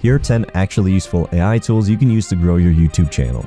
Here are 10 actually useful AI tools you can use to grow your YouTube channel.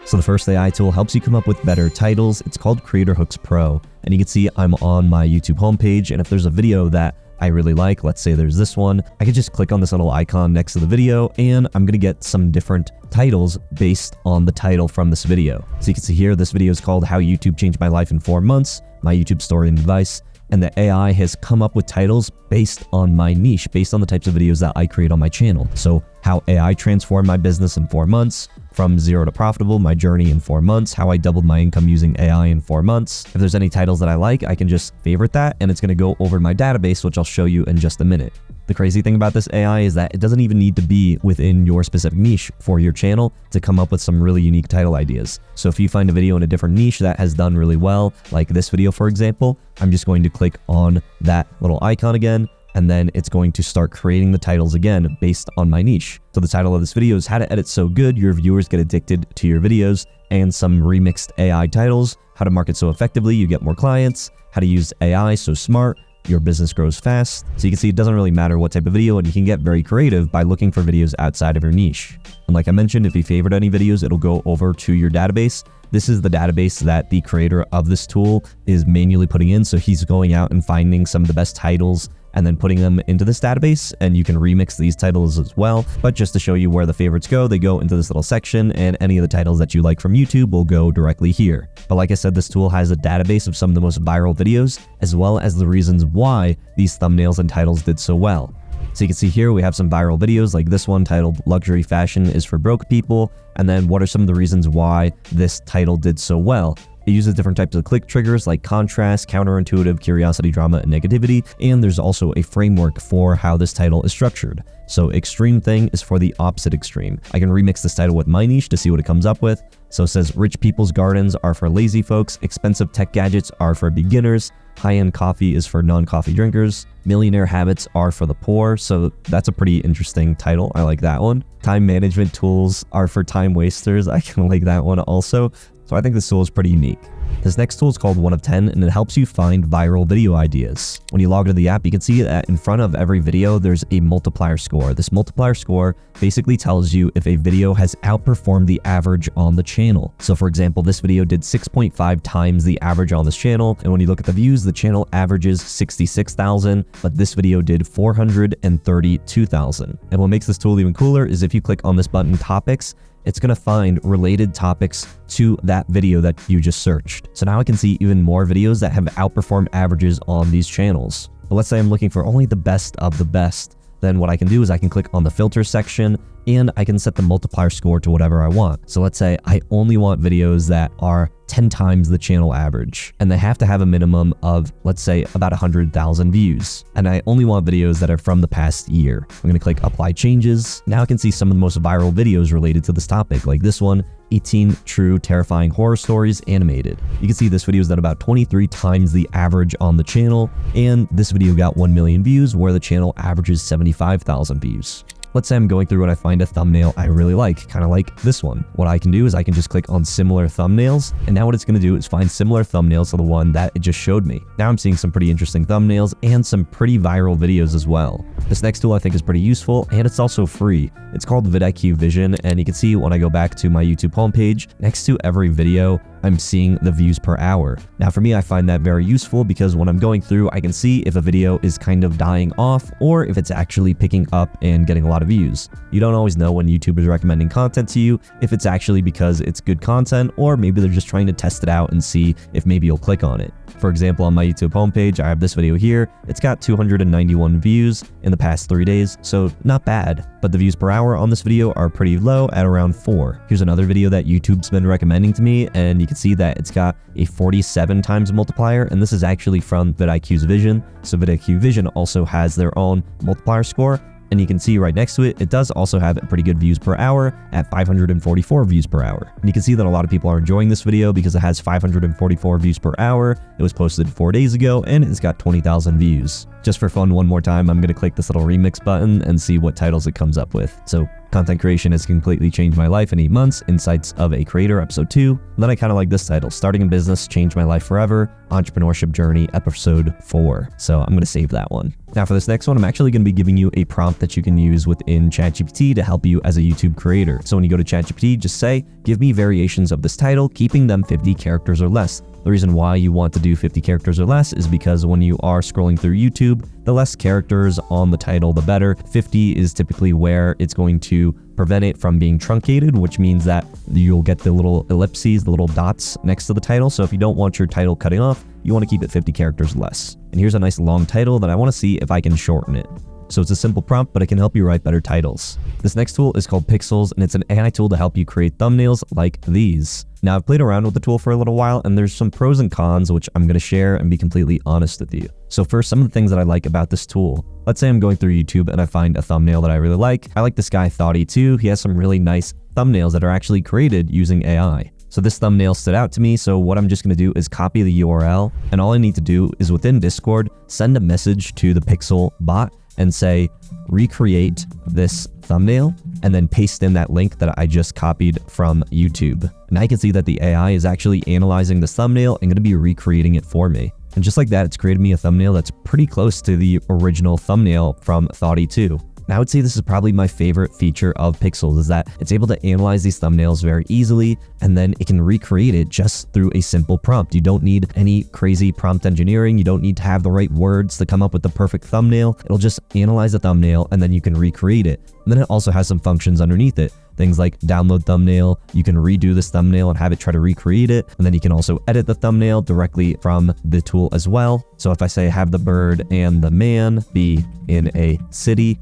So the first AI tool helps you come up with better titles. It's called Creator Hooks Pro. And you can see I'm on my YouTube homepage, and if there's a video that I really like, let's say there's this one, I could just click on this little icon next to the video and I'm gonna get some different titles based on the title from this video. So you can see here, this video is called How YouTube Changed My Life in 4 Months, My YouTube Story and Advice. And the AI has come up with titles based on my niche, based on the types of videos that I create on my channel. So how AI transformed my business in 4 months, from zero to profitable, my journey in 4 months, how I doubled my income using AI in 4 months. If there's any titles that I like, I can just favorite that and it's gonna go over my database, which I'll show you in just a minute. The crazy thing about this AI is that it doesn't even need to be within your specific niche for your channel to come up with some really unique title ideas. So if you find a video in a different niche that has done really well, like this video for example, I'm just going to click on that little icon again, and then it's going to start creating the titles again based on my niche. So the title of this video is How to Edit So Good Your Viewers Get Addicted to Your Videos, and some remixed AI titles, How to Market So Effectively You Get More Clients, How to Use AI So Smart Your Business Grows Fast. So you can see it doesn't really matter what type of video, and you can get very creative by looking for videos outside of your niche. And like I mentioned, if you favorite any videos, it'll go over to your database. This is the database that the creator of this tool is manually putting in. So he's going out and finding some of the best titles and then putting them into this database, and you can remix these titles as well. But just to show you where the favorites go, they go into this little section, and any of the titles that you like from YouTube will go directly here. But like I said, this tool has a database of some of the most viral videos, as well as the reasons why these thumbnails and titles did so well. So you can see here we have some viral videos like this one titled Luxury Fashion is for Broke People, and then what are some of the reasons why this title did so well. It uses different types of click triggers like contrast, counterintuitive, curiosity, drama, and negativity, and there's also a framework for how this title is structured. So extreme thing is for the opposite extreme. I can remix this title with my niche to see what it comes up with. So it says rich people's gardens are for lazy folks, expensive tech gadgets are for beginners, high-end coffee is for non-coffee drinkers, millionaire habits are for the poor. So that's a pretty interesting title. I like that one. Time management tools are for time wasters. I can like that one also. So I think this tool is pretty unique. This next tool is called 1 of 10, and it helps you find viral video ideas. When you log into the app, you can see that in front of every video, there's a multiplier score. This multiplier score basically tells you if a video has outperformed the average on the channel. So for example, this video did 6.5 times the average on this channel. And when you look at the views, the channel averages 66,000, but this video did 432,000. And what makes this tool even cooler is if you click on this button, Topics, it's going to find related topics to that video that you just searched. So now I can see even more videos that have outperformed averages on these channels. But let's say I'm looking for only the best of the best. Then what I can do is I can click on the filter section and I can set the multiplier score to whatever I want. So let's say I only want videos that are 10 times the channel average, and they have to have a minimum of, let's say, about 100,000 views. And I only want videos that are from the past year. I'm going to click Apply Changes. Now I can see some of the most viral videos related to this topic, like this one, 18 True Terrifying Horror Stories Animated. You can see this video is done about 23 times the average on the channel, and this video got 1 million views where the channel averages 75,000 views. Let's say I'm going through and I find a thumbnail I really like, kind of like this one. What I can do is I can just click on similar thumbnails, and now what it's going to do is find similar thumbnails to the one that it just showed me. Now I'm seeing some pretty interesting thumbnails and some pretty viral videos as well. This next tool I think is pretty useful, and it's also free. It's called VidIQ Vision, and you can see when I go back to my YouTube homepage, next to every video, I'm seeing the views per hour. Now for me, I find that very useful because when I'm going through, I can see if a video is kind of dying off or if it's actually picking up and getting a lot of views. You don't always know when YouTube is recommending content to you, if it's actually because it's good content, or maybe they're just trying to test it out and see if maybe you'll click on it. For example, on my YouTube homepage, I have this video here. It's got 291 views in the past 3 days, so not bad. But the views per hour on this video are pretty low at around 4. Here's another video that YouTube's been recommending to me, and you can see that it's got a 47 times multiplier, and this is actually from VidIQ's Vision. So VidIQ Vision also has their own multiplier score, and you can see right next to it, it does also have pretty good views per hour at 544 views per hour. And you can see that a lot of people are enjoying this video because it has 544 views per hour. It was posted 4 days ago, and it's got 20,000 views. Just for fun, one more time, I'm going to click this little remix button and see what titles it comes up with. So Content creation has completely changed my life in 8 months. Insights of a Creator, episode 2. And then I kind of like this title, Starting a Business Changed My Life Forever, Entrepreneurship Journey, episode 4. So I'm going to save that one. Now for this next one, I'm actually going to be giving you a prompt that you can use within ChatGPT to help you as a YouTube creator. So when you go to ChatGPT, just say, give me variations of this title, keeping them 50 characters or less. The reason why you want to do 50 characters or less is because when you are scrolling through YouTube, the less characters on the title, the better. 50 is typically where it's going to prevent it from being truncated, which means that you'll get the little ellipses, the little dots next to the title. So if you don't want your title cutting off, you want to keep it 50 characters less. And here's a nice long title that I want to see if I can shorten it. So it's a simple prompt, but it can help you write better titles. This next tool is called Pikzels, and it's an AI tool to help you create thumbnails like these. Now, I've played around with the tool for a little while, and there's some pros and cons, which I'm going to share and be completely honest with you. So first, some of the things that I like about this tool. Let's say I'm going through YouTube and I find a thumbnail that I really like. I like this guy, Thoughty2. He has some really nice thumbnails that are actually created using AI. So this thumbnail stood out to me, so what I'm just going to do is copy the URL, and all I need to do is within Discord, send a message to the Pixel bot and say, recreate this thumbnail, and then paste in that link that I just copied from YouTube. And I can see that the AI is actually analyzing this thumbnail and going to be recreating it for me. And just like that, it's created me a thumbnail that's pretty close to the original thumbnail from Thoughty2. And I would say this is probably my favorite feature of Pikzels, is that it's able to analyze these thumbnails very easily, and then it can recreate it just through a simple prompt. You don't need any crazy prompt engineering. You don't need to have the right words to come up with the perfect thumbnail. It'll just analyze the thumbnail, and then you can recreate it. And then it also has some functions underneath it. Things like download thumbnail, you can redo this thumbnail and have it try to recreate it. And then you can also edit the thumbnail directly from the tool as well. So if I say have the bird and the man be in a city,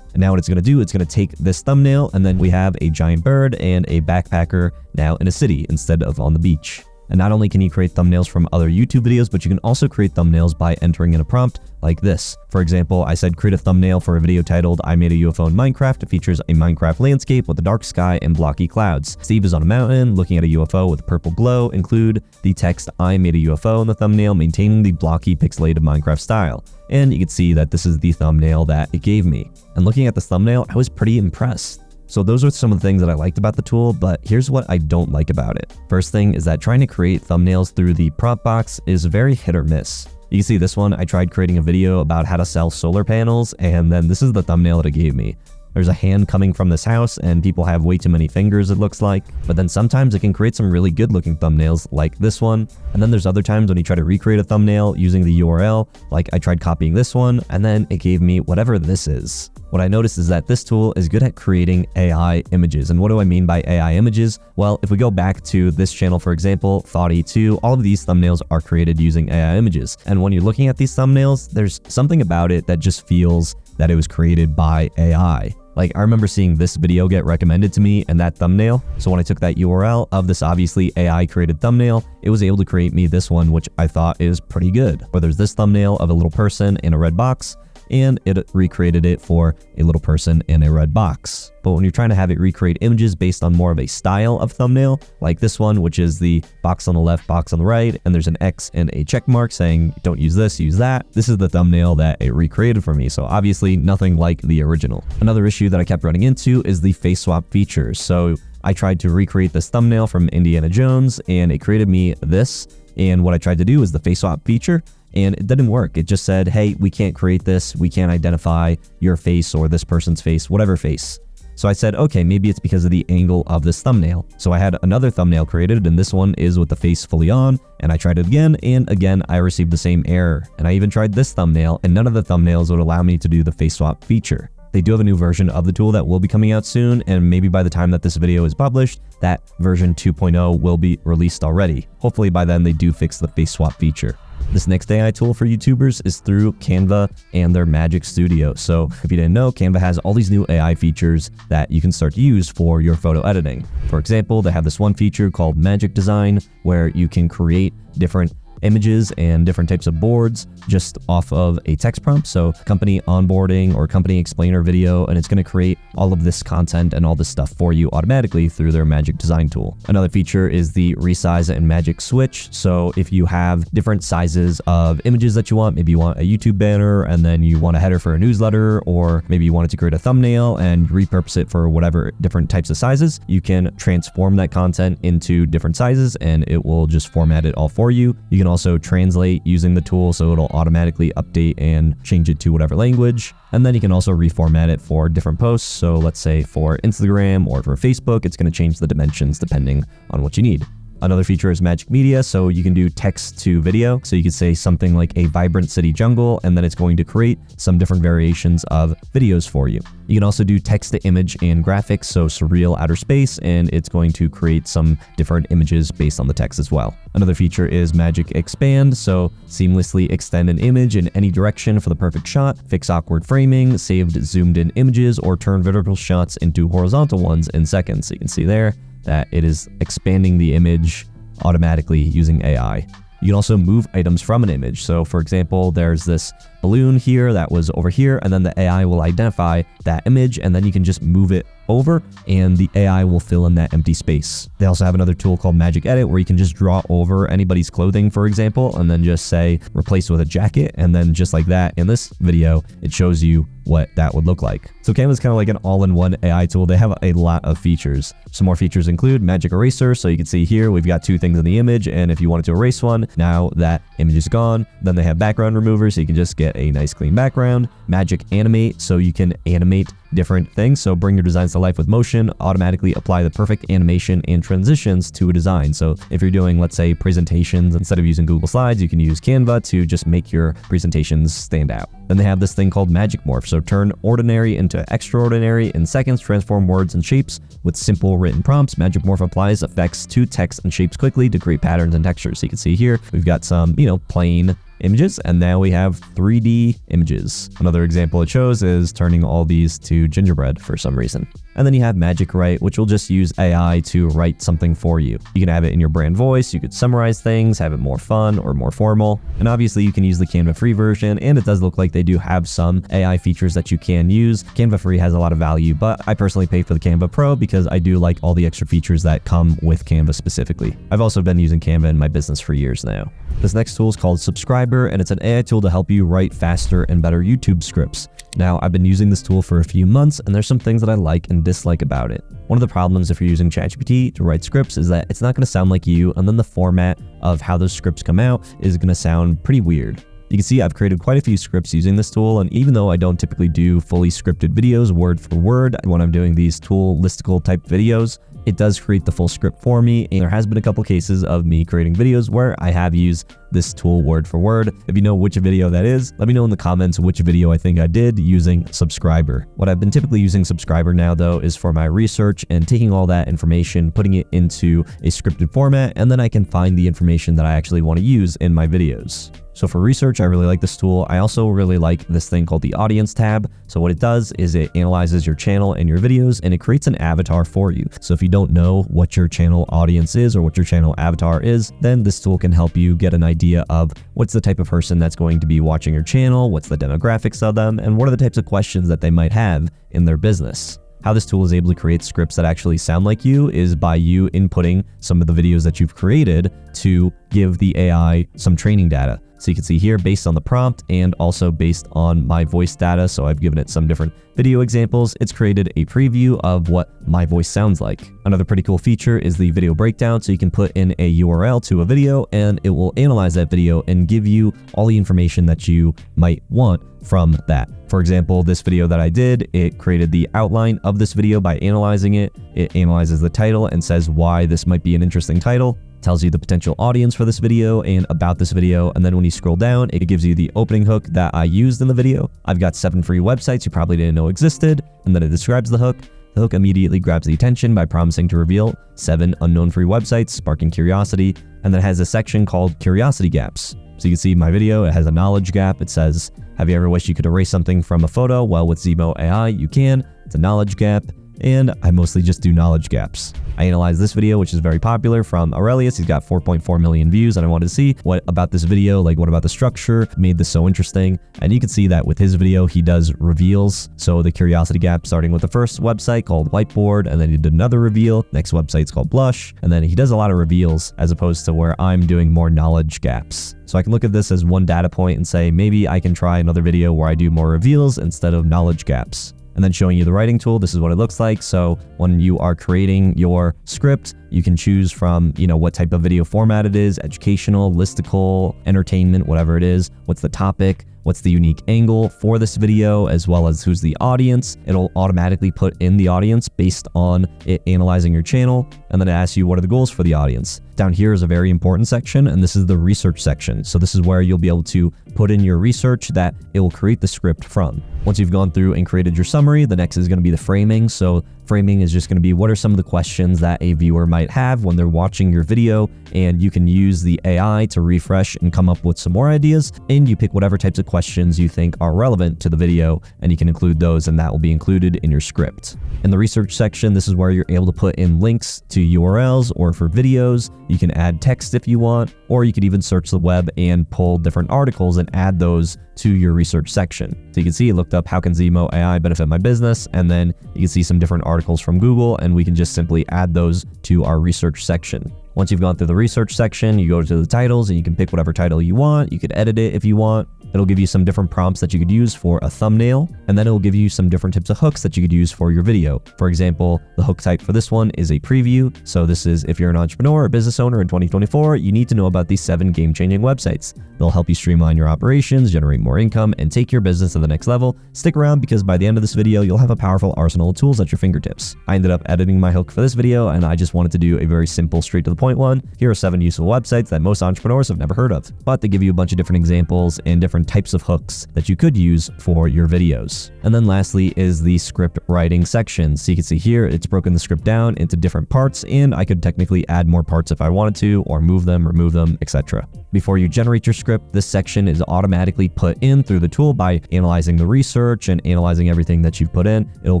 and now what it's going to do, it's going to take this thumbnail, and then we have a giant bird and a backpacker now in a city instead of on the beach. And not only can you create thumbnails from other YouTube videos, but you can also create thumbnails by entering in a prompt like this. For example, I said create a thumbnail for a video titled I made a UFO in Minecraft. It features a Minecraft landscape with a dark sky and blocky clouds. Steve is on a mountain looking at a UFO with a purple glow. Include the text I made a UFO in the thumbnail, maintaining the blocky pixelated Minecraft style. And you can see that this is the thumbnail that it gave me. And looking at this thumbnail, I was pretty impressed. So those are some of the things that I liked about the tool, but here's what I don't like about it. First thing is that trying to create thumbnails through the prompt box is very hit or miss. You can see this one, I tried creating a video about how to sell solar panels, and then this is the thumbnail that it gave me. There's a hand coming from this house, and people have way too many fingers, it looks like. But then sometimes it can create some really good looking thumbnails like this one. And then there's other times when you try to recreate a thumbnail using the URL, like I tried copying this one, and then it gave me whatever this is. What I noticed is that this tool is good at creating AI images. And what do I mean by AI images? Well, if we go back to this channel, for example, Thoughty2, all of these thumbnails are created using AI images. And when you're looking at these thumbnails, there's something about it that just feels that it was created by AI. Like, I remember seeing this video get recommended to me and that thumbnail. So when I took that URL of this obviously AI created thumbnail, it was able to create me this one, which I thought is pretty good. Where there's this thumbnail of a little person in a red box, and it recreated it for a little person in a red box. But when you're trying to have it recreate images based on more of a style of thumbnail, like this one, which is the box on the left, box on the right, and there's an X and a check mark saying, don't use this, use that. This is the thumbnail that it recreated for me. So obviously nothing like the original. Another issue that I kept running into is the face swap features. So I tried to recreate this thumbnail from Indiana Jones, and it created me this. And what I tried to do is the face swap feature, and it didn't work. It just said, hey, we can't create this. We can't identify your face or this person's face, whatever face. So I said, okay, maybe it's because of the angle of this thumbnail. So I had another thumbnail created, and this one is with the face fully on, and I tried it again, and again, I received the same error. And I even tried this thumbnail, and none of the thumbnails would allow me to do the face swap feature. They do have a new version of the tool that will be coming out soon, and maybe by the time that this video is published, that version 2.0 will be released already. Hopefully by then they do fix the face swap feature. This next AI tool for YouTubers is through Canva and their Magic Studio. So if you didn't know, Canva has all these new AI features that you can start to use for your photo editing. For example, they have this one feature called Magic Design, where you can create different images and different types of boards just off of a text prompt. So company onboarding or company explainer video, and it's going to create all of this content and all this stuff for you automatically through their Magic Design tool. Another feature is the resize and magic switch. So if you have different sizes of images that you want, maybe you want a YouTube banner and then you want a header for a newsletter, or maybe you wanted to create a thumbnail and repurpose it for whatever different types of sizes, you can transform that content into different sizes and it will just format it all for you. You can also translate using the tool, so it'll automatically update and change it to whatever language. And then you can also reformat it for different posts. So let's say for Instagram or for Facebook, it's going to change the dimensions depending on what you need. Another feature is Magic Media, so you can do text to video. So you could say something like a vibrant city jungle, and then it's going to create some different variations of videos for you. You can also do text to image and graphics, so surreal outer space, and it's going to create some different images based on the text as well. Another feature is Magic Expand, so seamlessly extend an image in any direction for the perfect shot, fix awkward framing, saved zoomed in images, or turn vertical shots into horizontal ones in seconds. So you can see there that it is expanding the image automatically using AI. You can also move items from an image. So for example, there's this balloon here that was over here, and then the AI will identify that image, and then you can just move it over and the AI will fill in that empty space. They also have another tool called Magic Edit where you can just draw over anybody's clothing, for example, and then just say replace with a jacket, and then just like that in this video, it shows you what that would look like. So Canva is kind of like an all-in-one AI tool. They have a lot of features. Some more features include Magic Eraser. So you can see here, we've got two things in the image, and if you wanted to erase one, now that image is gone. Then they have background remover, so you can just get a nice clean background. Magic Animate, so you can animate different things. So bring your designs to life with motion, automatically apply the perfect animation and transitions to a design. So if you're doing, let's say, presentations, instead of using Google Slides, you can use Canva to just make your presentations stand out. Then they have this thing called Magic Morph. So turn ordinary into extraordinary in seconds, transform words and shapes with simple written prompts. Magic Morph applies effects to text and shapes quickly to create patterns and textures. So you can see here, we've got some, plain images, and now we have 3D images. Another example it shows is turning all these to gingerbread for some reason. And then you have Magic Write, which will just use AI to write something for you. You can have it in your brand voice, you could summarize things, have it more fun or more formal. And obviously you can use the Canva free version, and it does look like they do have some AI features that you can use. Canva free has a lot of value, but I personally pay for the Canva Pro because I do like all the extra features that come with Canva specifically. I've also been using Canva in my business for years now. This next tool is called Subscriber, and it's an AI tool to help you write faster and better YouTube scripts. Now, I've been using this tool for a few months, and there's some things that I like and dislike about it. One of the problems if you're using ChatGPT to write scripts is that it's not going to sound like you, and then the format of how those scripts come out is going to sound pretty weird. You can see I've created quite a few scripts using this tool, and even though I don't typically do fully scripted videos word for word when I'm doing these tool listicle type videos, it does create the full script for me, and there has been a couple cases of me creating videos where I have used this tool word for word. If you know which video that is, let me know in the comments which video I think I did using Subscriber. What I've been typically using Subscriber now though is for my research and taking all that information, putting it into a scripted format, and then I can find the information that I actually want to use in my videos. So for research, I really like this tool. I also really like this thing called the Audience tab. So what it does is it analyzes your channel and your videos, and it creates an avatar for you. So if you don't know what your channel audience is or what your channel avatar is, then this tool can help you get an idea of what's the type of person that's going to be watching your channel, what's the demographics of them, and what are the types of questions that they might have in their business. How this tool is able to create scripts that actually sound like you is by you inputting some of the videos that you've created to give the AI some training data. So you can see here based on the prompt and also based on my voice data. So I've given it some different video examples. It's created a preview of what my voice sounds like. Another pretty cool feature is the video breakdown. So you can put in a URL to a video and it will analyze that video and give you all the information that you might want from that. For example, this video that I did, it created the outline of this video by analyzing it. It analyzes the title and says why this might be an interesting title. Tells you the potential audience for this video and about this video, and then when you scroll down, it gives you the opening hook that I used in the video. I've got 7 free websites you probably didn't know existed, and then it describes the hook. The hook immediately grabs the attention by promising to reveal 7 unknown free websites, sparking curiosity, and then it has a section called Curiosity Gaps. So you can see my video, it has a knowledge gap. It says, have you ever wished you could erase something from a photo? Well, with Zemo AI, you can. It's a knowledge gap. and I mostly just do knowledge gaps. I analyzed this video, which is very popular, from Aurelius. He's got 4.4 million views, and I wanted to see what about this video, like what about the structure made this so interesting. And you can see that with his video, he does reveals. So the curiosity gap, starting with the first website called Whiteboard, and then he did another reveal. Next website's called Blush, and then he does a lot of reveals as opposed to where I'm doing more knowledge gaps. So I can look at this as one data point and say, maybe I can try another video where I do more reveals instead of knowledge gaps. And then showing you the writing tool, this is what it looks like. So when you are creating your script, you can choose from, what type of video format it is, educational, listicle, entertainment, whatever it is, what's the topic, what's the unique angle for this video, as well as who's the audience. It'll automatically put in the audience based on it analyzing your channel, and then it asks you what are the goals for the audience. Down here is a very important section, and this is the research section. So this is where you'll be able to put in your research that it will create the script from. Once you've gone through and created your summary, the next is going to be the framing. So framing is just going to be what are some of the questions that a viewer might have when they're watching your video, and you can use the AI to refresh and come up with some more ideas, and you pick whatever types of questions you think are relevant to the video, and you can include those, and that will be included in your script. In the research section, this is where you're able to put in links to URLs, or for videos, you can add text if you want, or you could even search the web and pull different articles and add those to your research section. So you can see it looked up how can Zemo AI benefit my business, and then you can see some different articles from Google, and we can just simply add those to our research section. Once you've gone through the research section, you go to the titles and you can pick whatever title you want. You could edit it if you want. It'll give you some different prompts that you could use for a thumbnail, and then it'll give you some different types of hooks that you could use for your video. For example, the hook type for this one is a preview. So this is if you're an entrepreneur or business owner in 2024, you need to know about these 7 game-changing websites. They'll help you streamline your operations, generate more income, and take your business to the next level. Stick around because by the end of this video, you'll have a powerful arsenal of tools at your fingertips. I ended up editing my hook for this video, and I just wanted to do a very simple, straight to the point one. Here are 7 useful websites that most entrepreneurs have never heard of, but they give you a bunch of different examples and different types of hooks that you could use for your videos. And then lastly is the script writing section. So you can see here, it's broken the script down into different parts, and I could technically add more parts if I wanted to, or move them, remove them, etc. Before you generate your script, this section is automatically put in through the tool by analyzing the research and analyzing everything that you've put in. It'll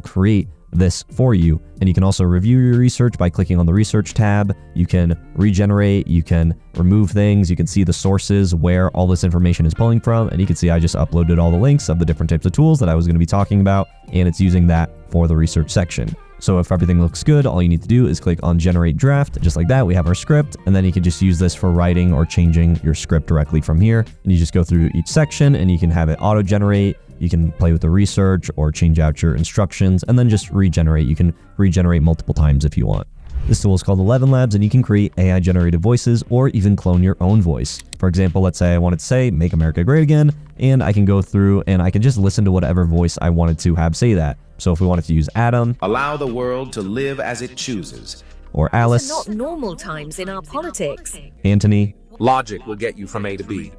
create this for you, and you can also review your research by clicking on the research tab. You can regenerate, you can remove things, you can see the sources where all this information is pulling from, and you can see I just uploaded all the links of the different types of tools that I was going to be talking about, and it's using that for the research section. So if everything looks good, all you need to do is click on generate draft. Just like that, we have our script, and then you can just use this for writing or changing your script directly from here. And you just go through each section and you can have it auto generate. You can play with the research or change out your instructions, and then just regenerate. You can regenerate multiple times if you want. This tool is called 11 Labs, and you can create AI generated voices or even clone your own voice. For example, let's say I wanted to say, make America great again, and I can go through and I can just listen to whatever voice I wanted to have say that. So if we wanted to use Adam, allow the world to live as it chooses, or Alice, these are not normal times in our politics. Anthony, logic will get you from A to B.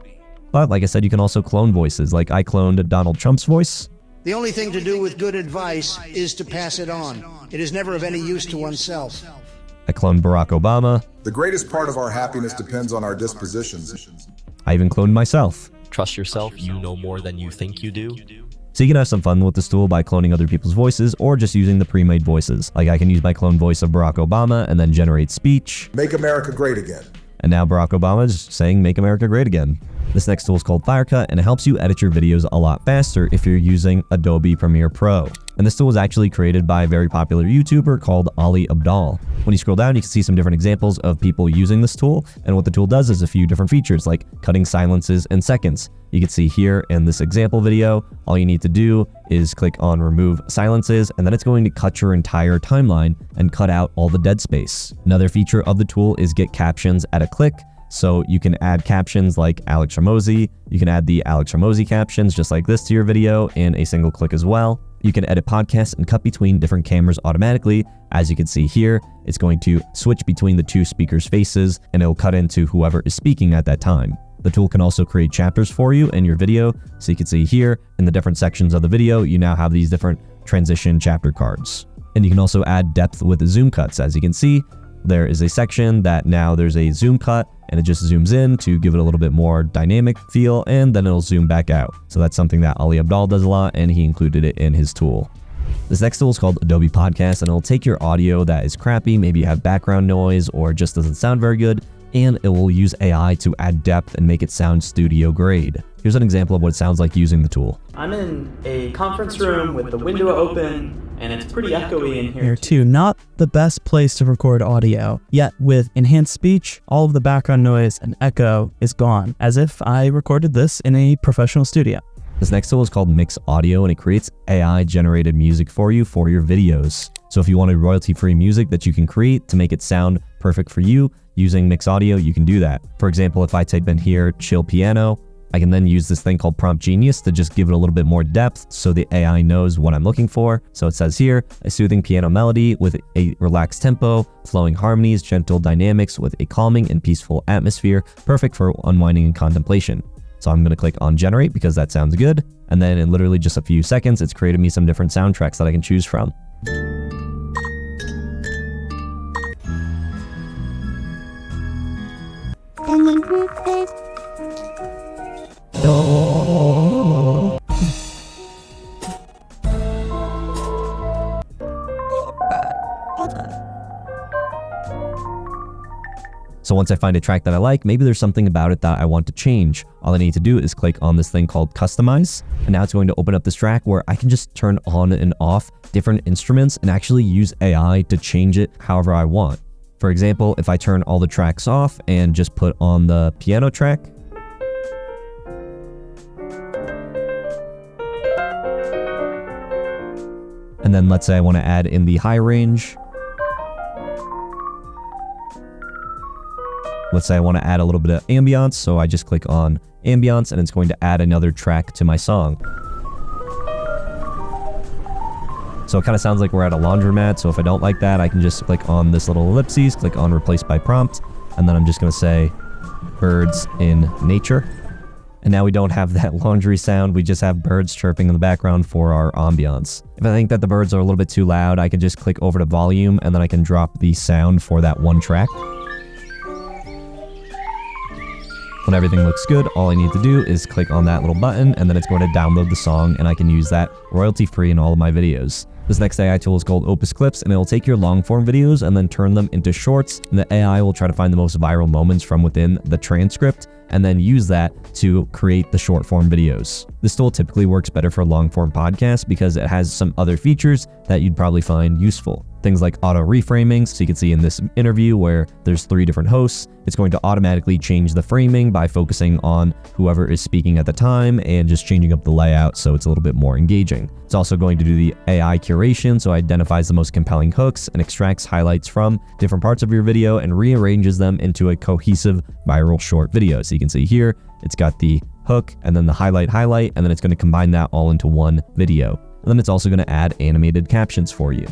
But like I said, you can also clone voices. Like I cloned Donald Trump's voice. The only thing to do with good advice is to pass it on. It is never of any use to oneself. I cloned Barack Obama. The greatest part of our happiness depends on our dispositions. I even cloned myself. Trust yourself, you know more than you think you do. So you can have some fun with this tool by cloning other people's voices or just using the pre-made voices. Like I can use my clone voice of Barack Obama and then generate speech. Make America great again. And now Barack Obama is saying make America great again. This next tool is called Firecut, and it helps you edit your videos a lot faster if you're using Adobe Premiere Pro. And this tool was actually created by a very popular YouTuber called Ali Abdaal. When you scroll down, you can see some different examples of people using this tool, and what the tool does is a few different features like cutting silences in seconds. You can see here in this example video, all you need to do is click on remove silences, and then it's going to cut your entire timeline and cut out all the dead space. Another feature of the tool is get captions at a click. So you can add captions like Alex Ramosi. You can add the Alex Ramosi captions just like this to your video in a single click as well. You can edit podcasts and cut between different cameras automatically. As you can see here, it's going to switch between the two speakers' faces, and it'll cut into whoever is speaking at that time. The tool can also create chapters for you in your video. So you can see here in the different sections of the video, you now have these different transition chapter cards. And you can also add depth with zoom cuts. As you can see, there is a section that now there's a zoom cut, and it just zooms in to give it a little bit more dynamic feel, and then it'll zoom back out. So that's something that Ali Abdaal does a lot, and he included it in his tool. This next tool is called Adobe Podcast, and it'll take your audio that is crappy, maybe you have background noise or just doesn't sound very good, and it will use AI to add depth and make it sound studio grade. Here's an example of what it sounds like using the tool. I'm in a conference room with the window open, and it's pretty echoey in here too. Not the best place to record audio, yet with enhanced speech, all of the background noise and echo is gone, as if I recorded this in a professional studio. This next tool is called Mix Audio, and it creates AI-generated music for you for your videos. So if you wanted royalty-free music that you can create to make it sound perfect for you using Mix Audio, you can do that. For example, if I type in here, chill piano, I can then use this thing called Prompt Genius to just give it a little bit more depth so the AI knows what I'm looking for. So it says here, a soothing piano melody with a relaxed tempo, flowing harmonies, gentle dynamics with a calming and peaceful atmosphere, perfect for unwinding and contemplation. So I'm going to click on generate because that sounds good. And then in literally just a few seconds, it's created me some different soundtracks that I can choose from. So once I find a track that I like, maybe there's something about it that I want to change. All I need to do is click on this thing called Customize, and now it's going to open up this track where I can just turn on and off different instruments and actually use AI to change it however I want. For example, if I turn all the tracks off and just put on the piano track, and then let's say I want to add in the high range. Let's say I want to add a little bit of ambiance, so I just click on ambiance and it's going to add another track to my song. So it kind of sounds like we're at a laundromat, so if I don't like that, I can just click on this little ellipses, click on replace by prompt, and then I'm just going to say birds in nature. And now we don't have that laundry sound, we just have birds chirping in the background for our ambiance. If I think that the birds are a little bit too loud, I can just click over to volume and then I can drop the sound for that one track. When everything looks good, all I need to do is click on that little button and then it's going to download the song and I can use that royalty-free in all of my videos. This next AI tool is called Opus Clips, and it'll take your long-form videos and then turn them into shorts, and the AI will try to find the most viral moments from within the transcript and then use that to create the short-form videos. This tool typically works better for long-form podcasts because it has some other features that you'd probably find useful. Things like auto reframing, so you can see in this interview where there's 3 different hosts, it's going to automatically change the framing by focusing on whoever is speaking at the time and just changing up the layout so it's a little bit more engaging. It's also going to do the AI curation, so it identifies the most compelling hooks and extracts highlights from different parts of your video and rearranges them into a cohesive viral short video. So you can see here, it's got the hook and then the highlight, and then it's going to combine that all into one video. And then it's also going to add animated captions for you.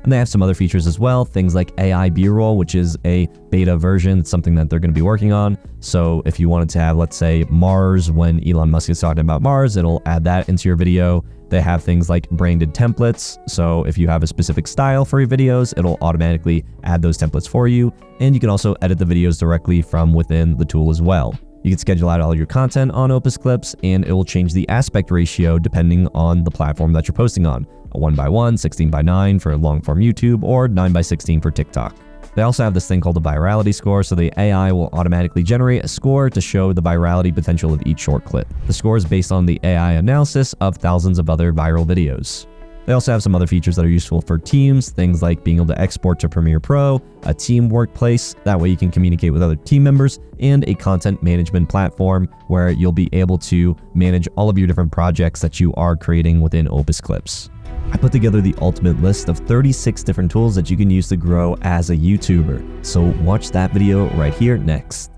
And they have some other features as well, things like AI B-roll, which is a beta version. It's something that they're going to be working on. So if you wanted to have, let's say, Mars, when Elon Musk is talking about Mars, it'll add that into your video. They have things like branded templates. So if you have a specific style for your videos, it'll automatically add those templates for you. And you can also edit the videos directly from within the tool as well. You can schedule out all your content on Opus Clips, and it will change the aspect ratio depending on the platform that you're posting on. A 1:1, 16:9 for long-form YouTube, or 9:16 for TikTok. They also have this thing called a virality score, so the AI will automatically generate a score to show the virality potential of each short clip. The score is based on the AI analysis of thousands of other viral videos. They also have some other features that are useful for teams, things like being able to export to Premiere Pro, a team workplace, that way you can communicate with other team members, and a content management platform where you'll be able to manage all of your different projects that you are creating within Opus Clips. I put together the ultimate list of 36 different tools that you can use to grow as a YouTuber, so watch that video right here next.